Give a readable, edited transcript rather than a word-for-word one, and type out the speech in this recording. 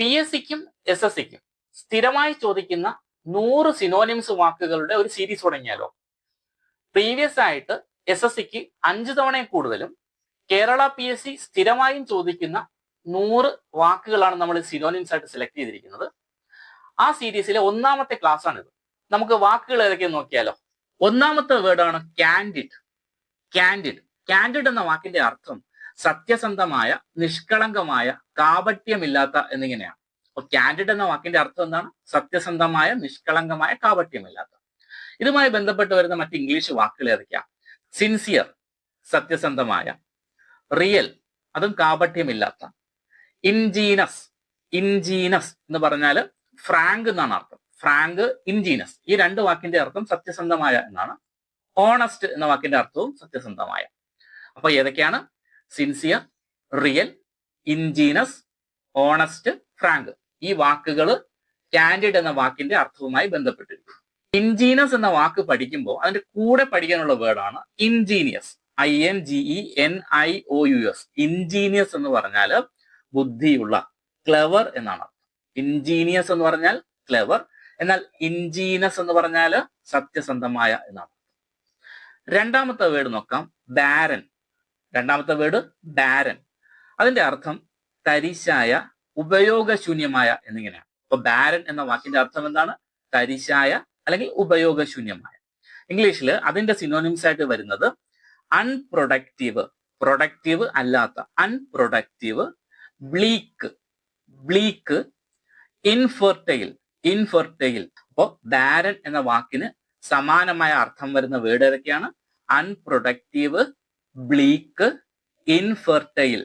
P S സിക്കും S S സിക്കും സ്ഥിരമായി ചോദിക്കുന്ന 100 synonyms വാക്കുകളുടെ ഒരു സീരീസ് തുടങ്ങിയാലോ? പ്രീവിയസ് ആയിട്ട് എസ് എസ് സിക്ക് 5 തവണയും കൂടുതലും കേരള പി എസ് സി സ്ഥിരമായും ചോദിക്കുന്ന 100 വാക്കുകളാണ് നമ്മൾ സിനോണിംസ് ആയിട്ട് സെലക്ട് ചെയ്തിരിക്കുന്നത്. ആ സീരീസിലെ 1ാമത്തെ ക്ലാസ് ആണിത്. നമുക്ക് വാക്കുകൾ ഏതൊക്കെയെന്ന് നോക്കിയാലോ? 1ാമത്തെ വേർഡാണ് കാൻഡിഡ്. കാൻഡിഡ് കാൻഡിഡ് എന്ന വാക്കിന്റെ അർത്ഥം സത്യസന്ധമായ, നിഷ്കളങ്കമായ, കാപട്യമില്ലാത്ത എന്നിങ്ങനെയാണ്. അപ്പൊ കാൻഡിഡ് എന്ന വാക്കിന്റെ അർത്ഥം എന്താണ്? സത്യസന്ധമായ, നിഷ്കളങ്കമായ, കാപട്യമില്ലാത്ത. ഇതുമായി ബന്ധപ്പെട്ട് വരുന്ന മറ്റ് ഇംഗ്ലീഷ് വാക്കുകൾ ഏതൊക്കെയാണ്? സിൻസിയർ, സത്യസന്ധമായ. റിയൽ, അതും കാപട്യമില്ലാത്ത. ഇൻജീനസ്, ഇൻജീനസ് എന്ന് പറഞ്ഞാൽ ഫ്രാങ്ക് എന്നാണ് അർത്ഥം. ഫ്രാങ്ക്, ഇൻജീനസ്, ഈ 2 വാക്കിന്റെ അർത്ഥം സത്യസന്ധമായ എന്നാണ്. ഓണസ്റ്റ് എന്ന വാക്കിന്റെ അർത്ഥവും സത്യസന്ധമായ. അപ്പൊ ഏതൊക്കെയാണ്? Sincere, real, ingenuous, honest, frank. ഈ വാക്കുകൾ കാൻഡിഡ് എന്ന വാക്കിന്റെ അർത്ഥവുമായി ബന്ധപ്പെട്ടിരിക്കുന്നു. ഇൻജീനസ് എന്ന വാക്ക് പഠിക്കുമ്പോൾ അതിന്റെ കൂടെ പഠിക്കാനുള്ള വേർഡാണ് ഇൻജീനിയസ്. INGENIOUS. ഇൻജീനിയസ് എന്ന് പറഞ്ഞാൽ ബുദ്ധിയുള്ള, ക്ലെവർ എന്നാണ് അർത്ഥം. ഇൻജീനിയസ് എന്ന് പറഞ്ഞാൽ ക്ലെവർ, എന്നാൽ ഇൻജീനസ് എന്ന് പറഞ്ഞാൽ സത്യസന്ധമായ എന്നാണ്. 2ാമത്തെ വേർഡ് നോക്കാം, ബാരൻ. 2ാമത്തെ വേർഡ് ബാരൻ. അതിന്റെ അർത്ഥം തരിശായ, ഉപയോഗശൂന്യമായ എന്നിങ്ങനെയാണ്. അപ്പൊ ബാരൻ എന്ന വാക്കിന്റെ അർത്ഥം എന്താണ്? തരിശായ അല്ലെങ്കിൽ ഉപയോഗശൂന്യമായ. ഇംഗ്ലീഷിൽ അതിന്റെ സിനോണിംസ് ആയിട്ട് വരുന്നത് അൺപ്രൊഡക്റ്റീവ്, പ്രൊഡക്റ്റീവ് അല്ലാത്ത, unproductive. Bleak, bleak. Infertile, infertile. അപ്പോ ബാരൻ എന്ന വാക്കിന് സമാനമായ അർത്ഥം വരുന്ന വേർഡ് ഏതൊക്കെയാണ്? Unproductive, bleak, infertile.